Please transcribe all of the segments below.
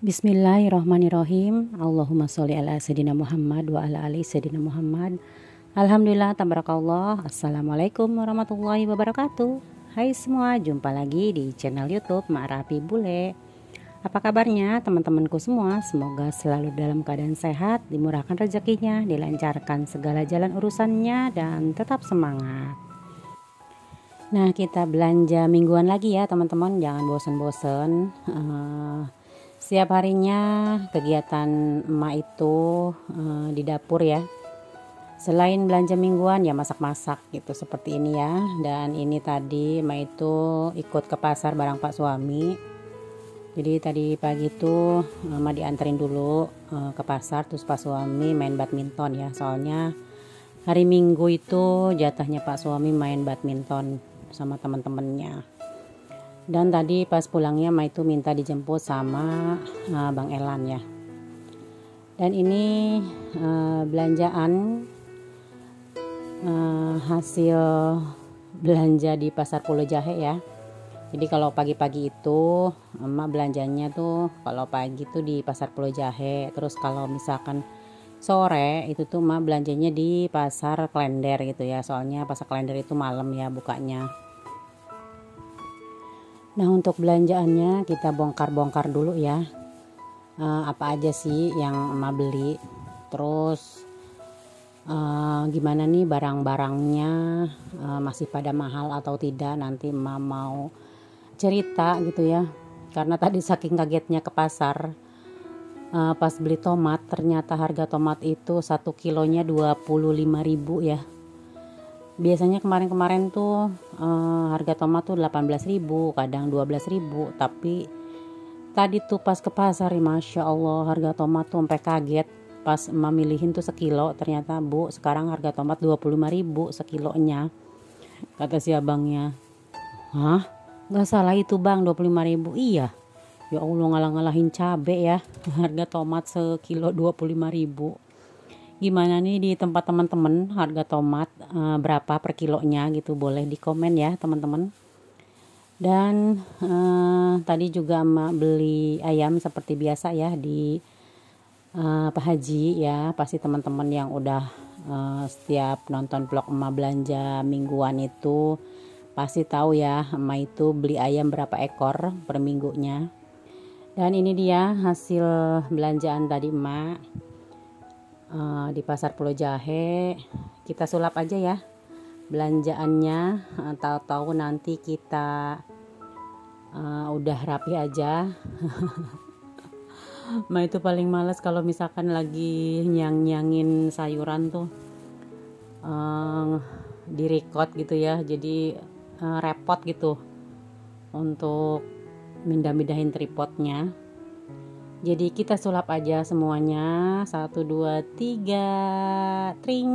Bismillahirrahmanirrahim. Allahumma sholli ala sayyidina Muhammad wa ala ali sayyidina Muhammad. Alhamdulillah, tabarakallah. Assalamualaikum warahmatullahi wabarakatuh. Hai semua, jumpa lagi di channel YouTube Mak Rapi Bule. Apa kabarnya teman-temanku semua? Semoga selalu dalam keadaan sehat, dimurahkan rezekinya, dilancarkan segala jalan urusannya, dan tetap semangat. Nah, kita belanja mingguan lagi ya teman-teman, jangan bosen-bosen. Setiap harinya kegiatan emak itu di dapur ya. Selain belanja mingguan ya masak-masak gitu seperti ini ya. Dan ini tadi emak itu ikut ke pasar bareng Pak suami. Jadi tadi pagi itu emak dianterin dulu ke pasar, terus Pak suami main badminton ya. Soalnya hari Minggu itu jatahnya Pak suami main badminton sama teman-temannya. Dan tadi pas pulangnya emak itu minta dijemput sama Bang Elan ya. Dan ini belanjaan hasil belanja di Pasar Pulau Jahe ya. Jadi kalau pagi-pagi itu emak belanjanya tuh kalau pagi tuh di Pasar Pulau Jahe. Terus kalau misalkan sore itu tuh emak belanjanya di Pasar Klender gitu ya. Soalnya Pasar Klender itu malam ya bukanya. Nah, untuk belanjaannya kita bongkar-bongkar dulu ya. Apa aja sih yang emak beli. Terus gimana nih barang-barangnya, masih pada mahal atau tidak. Nanti emak mau cerita gitu ya. Karena tadi saking kagetnya ke pasar, pas beli tomat ternyata harga tomat itu 1 kilonya 25.000 ya. Biasanya kemarin-kemarin tuh harga tomat tuh 18.000, kadang 12.000. Tapi tadi tuh pas ke pasar ya, Masya Allah harga tomat tuh sampai kaget. Pas emak milihin tuh sekilo, ternyata Bu sekarang harga tomat 25.000 sekilonya. Kata si abangnya, hah? Gak salah itu bang, 25.000. Iya. Ya Allah, ngalah-ngalahin cabe ya. Harga tomat sekilo 25.000. Gimana nih di tempat teman-teman harga tomat berapa per kilonya gitu, boleh di komen ya teman-teman. Dan tadi juga emak beli ayam seperti biasa ya di Pak Haji ya. Pasti teman-teman yang udah setiap nonton vlog emak belanja mingguan itu pasti tahu ya emak itu beli ayam berapa ekor per minggunya. Dan ini dia hasil belanjaan tadi emak di Pasar Pulau Jahe. Kita sulap aja ya belanjaannya, tahu-tahu nanti kita udah rapi aja. Itu paling males kalau misalkan lagi nyang-nyangin sayuran tuh di record gitu ya, jadi repot gitu untuk mindah-mindahin tripodnya. Jadi kita sulap aja semuanya. 1, 2, 3 tring.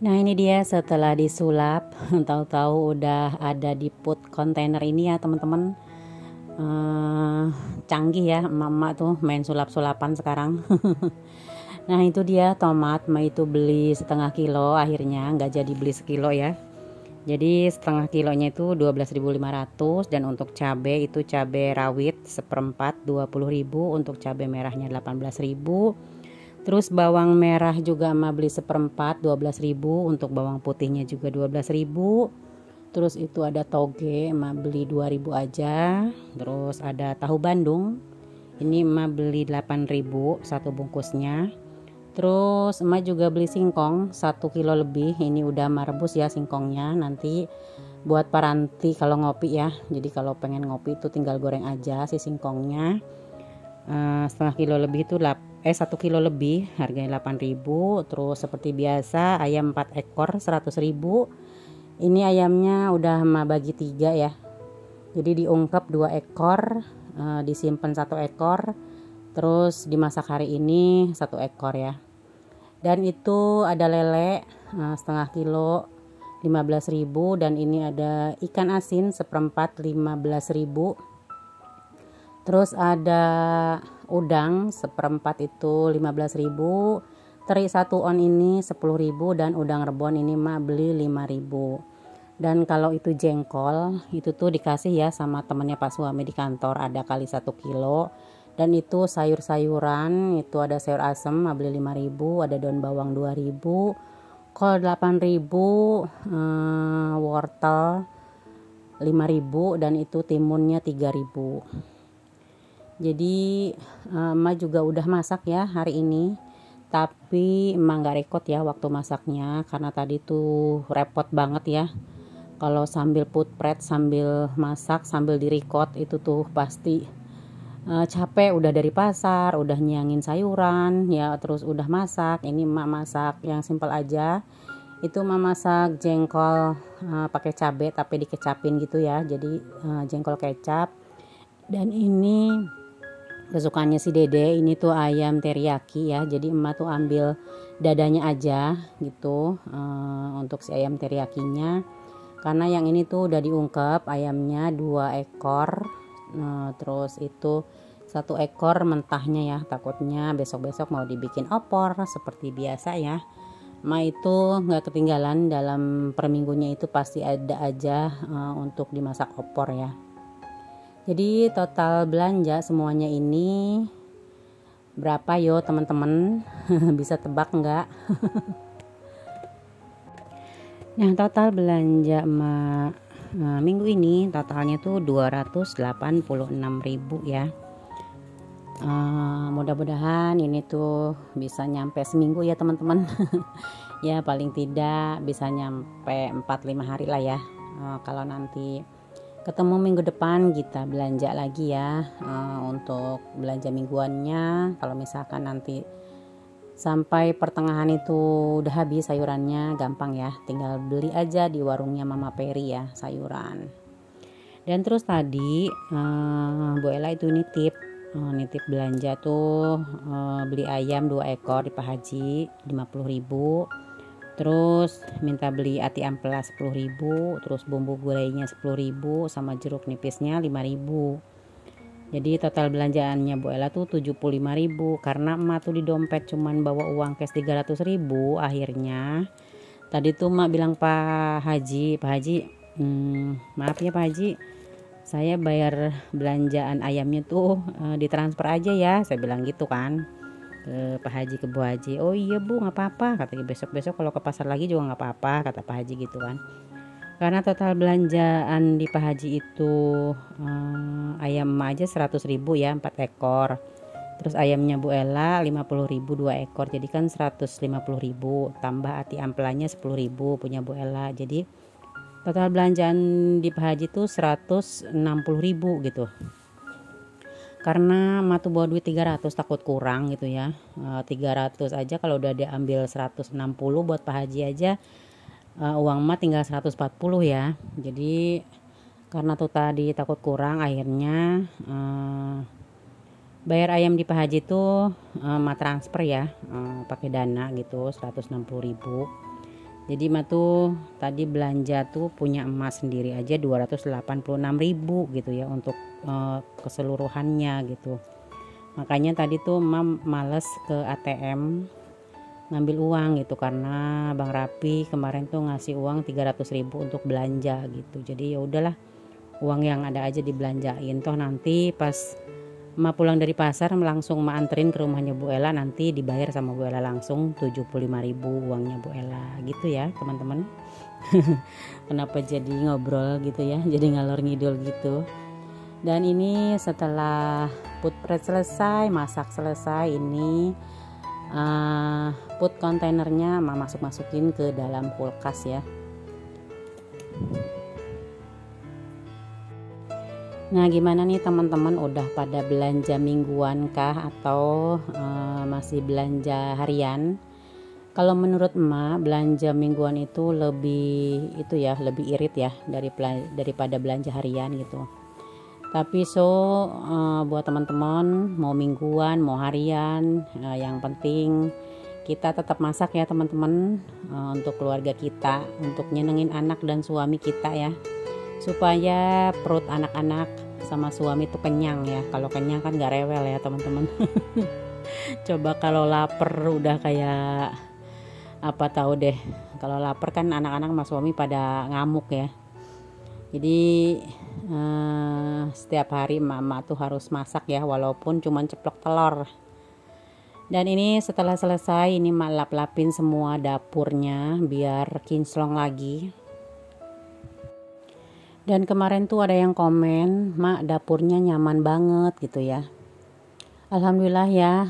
Nah ini dia setelah disulap. Tahu-tahu udah ada di put kontainer ini ya teman-teman. Canggih ya emak-emak tuh main sulap-sulapan sekarang. Nah itu dia tomat. Emak itu beli setengah kilo, akhirnya nggak jadi beli sekilo ya. Jadi setengah kilonya itu 12.500. Dan untuk cabai itu cabai rawit seperempat 20.000, untuk cabai merahnya 18.000. Terus bawang merah juga emak beli seperempat 12.000, untuk bawang putihnya juga 12.000. Terus itu ada toge emak beli 2.000 aja. Terus ada tahu Bandung, ini emak beli 8.000 satu bungkusnya. Terus emak juga beli singkong 1 kilo lebih. Ini udah emak rebus ya singkongnya, nanti buat paranti kalau ngopi ya. Jadi kalau pengen ngopi itu tinggal goreng aja si singkongnya. Setengah kilo lebih itu 1 kilo lebih harganya 8.000. Terus seperti biasa ayam 4 ekor 100.000. Ini ayamnya udah emak bagi 3 ya. Jadi diungkep 2 ekor, disimpan 1 ekor. Terus dimasak hari ini 1 ekor ya. Dan itu ada lele setengah kilo 15.000. Dan ini ada ikan asin seperempat 15.000. Terus ada udang seperempat itu 15.000. Teri 1 on ini 10.000. Dan udang rebon ini mah beli 5.000. Dan kalau itu jengkol itu tuh dikasih ya sama temennya Pak suami di kantor, ada kali 1 kilo. Dan itu sayur-sayuran, itu ada sayur asem beli 5.000, ada daun bawang 2.000, kol 8.000, wortel 5.000, dan itu timunnya 3.000. Jadi emak juga udah masak ya hari ini, tapi emak gak rekod ya waktu masaknya karena tadi tuh repot banget ya. Kalau sambil putpret, sambil masak, sambil direcord itu tuh pasti capek, udah dari pasar, udah nyangin sayuran ya, terus udah masak. Ini emak masak yang simpel aja. Itu emak masak jengkol pakai cabai tapi dikecapin gitu ya, jadi jengkol kecap. Dan ini kesukaannya si Dede, ini tuh ayam teriyaki ya, jadi emak tuh ambil dadanya aja gitu untuk si ayam teriyakinya, karena yang ini tuh udah diungkep ayamnya 2 ekor. Terus itu 1 ekor mentahnya ya, takutnya besok-besok mau dibikin opor seperti biasa ya. Emak itu nggak ketinggalan, dalam per minggunya itu pasti ada aja untuk dimasak opor ya. Jadi total belanja semuanya ini berapa yo teman-teman? Bisa tebak nggak? Nah, total belanja emak minggu ini totalnya tuh 286.000 ya. Mudah-mudahan ini tuh bisa nyampe seminggu ya teman-teman. Ya paling tidak bisa nyampe 4-5 hari lah ya. Kalau nanti ketemu minggu depan kita belanja lagi ya untuk belanja mingguannya. Kalau misalkan nanti sampai pertengahan itu udah habis sayurannya, gampang ya, tinggal beli aja di warungnya Mama Peri ya sayuran. Dan terus tadi Bu Ella itu nitip belanja tuh beli ayam 2 ekor di Pak Haji 50.000. Terus minta beli ati ampela 10.000, terus bumbu gulainya 10.000 sama jeruk nipisnya 5.000. Jadi total belanjaannya Bu Ella tuh 75.000, karena emak tuh di dompet cuman bawa uang cash 300.000. Akhirnya tadi tuh emak bilang Pak Haji, maaf ya Pak Haji, saya bayar belanjaan ayamnya tuh ditransfer aja ya, saya bilang gitu kan ke Pak Haji, ke Bu Haji. Oh iya Bu, nggak apa-apa, katanya besok-besok kalau ke pasar lagi juga nggak apa-apa, kata Pak Haji gitu kan. Karena total belanjaan di Pak Haji itu ayam emak aja 100.000 ya 4 ekor. Terus ayamnya Bu Ella 50.000 2 ekor, jadi kan 150.000, tambah ati ampelanya 10.000 punya Bu Ella. Jadi total belanjaan di Pak Haji tuh 160.000 gitu. Karena emak tuh bawa duit 300, takut kurang gitu ya. 300 aja kalau udah diambil 160 buat Pak Haji aja, uang emak tinggal 140 ya. Jadi karena tuh tadi takut kurang, akhirnya bayar ayam di Pak Haji tuh emak transfer ya, pakai dana gitu 160.000. Jadi emak tuh tadi belanja tuh punya emas sendiri aja 286.000 gitu ya untuk keseluruhannya gitu. Makanya tadi tuh emak males ke ATM ngambil uang gitu, karena Bang Rapi kemarin tuh ngasih uang 300.000 untuk belanja gitu. Jadi ya udahlah, uang yang ada aja dibelanjain, toh nanti pas emak pulang dari pasar langsung emak anterin ke rumahnya Bu Ella, nanti dibayar sama Bu Ella langsung 75.000 uangnya Bu Ella gitu ya teman-teman. Kenapa jadi ngobrol gitu ya, jadi ngalor ngidul gitu. Dan ini setelah putpret selesai, masak selesai, ini put kontainernya emak masukin ke dalam kulkas ya. Nah, gimana nih teman-teman, udah pada belanja mingguan kah atau masih belanja harian? Kalau menurut emak, belanja mingguan itu lebih irit ya daripada belanja harian gitu. Tapi buat teman-teman mau mingguan mau harian, yang penting kita tetap masak ya teman-teman, untuk keluarga kita, untuk nyenengin anak dan suami kita ya, supaya perut anak-anak sama suami tuh kenyang ya. Kalau kenyang kan gak rewel ya teman-teman. Coba kalau lapar udah kayak apa tahu deh. Kalau lapar kan anak-anak sama suami pada ngamuk ya. Jadi setiap hari mama tuh harus masak ya, walaupun cuma ceplok telur. Dan ini setelah selesai, ini mak lap-lapin semua dapurnya biar kinclong lagi. Dan kemarin tuh ada yang komen, mak dapurnya nyaman banget gitu ya. Alhamdulillah ya,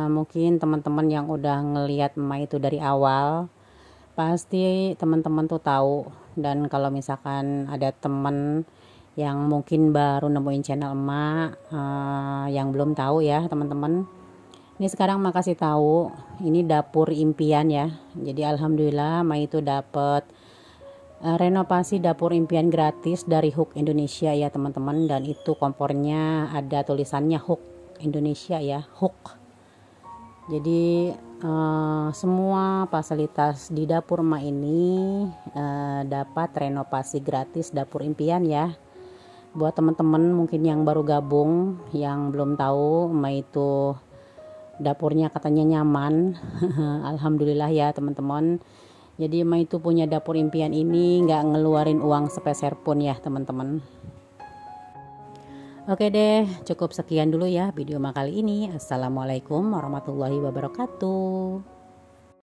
mungkin teman-teman yang udah ngelihat emak itu dari awal, pasti teman-teman tuh tahu. Dan kalau misalkan ada teman yang mungkin baru nemuin channel emak, yang belum tahu ya teman-teman, ini sekarang emak kasih tahu, ini dapur impian ya. Jadi alhamdulillah emak itu dapet renovasi dapur impian gratis dari Hook Indonesia ya teman-teman. Dan itu kompornya ada tulisannya Hook Indonesia ya, Hook. Jadi semua fasilitas di dapur emak ini dapat renovasi gratis dapur impian ya. Buat teman-teman mungkin yang baru gabung, yang belum tahu emak itu dapurnya katanya nyaman. Alhamdulillah ya teman-teman. Jadi emak itu punya dapur impian ini nggak ngeluarin uang sepeser pun ya teman-teman. Oke deh, cukup sekian dulu ya video emak kali ini. Assalamualaikum warahmatullahi wabarakatuh.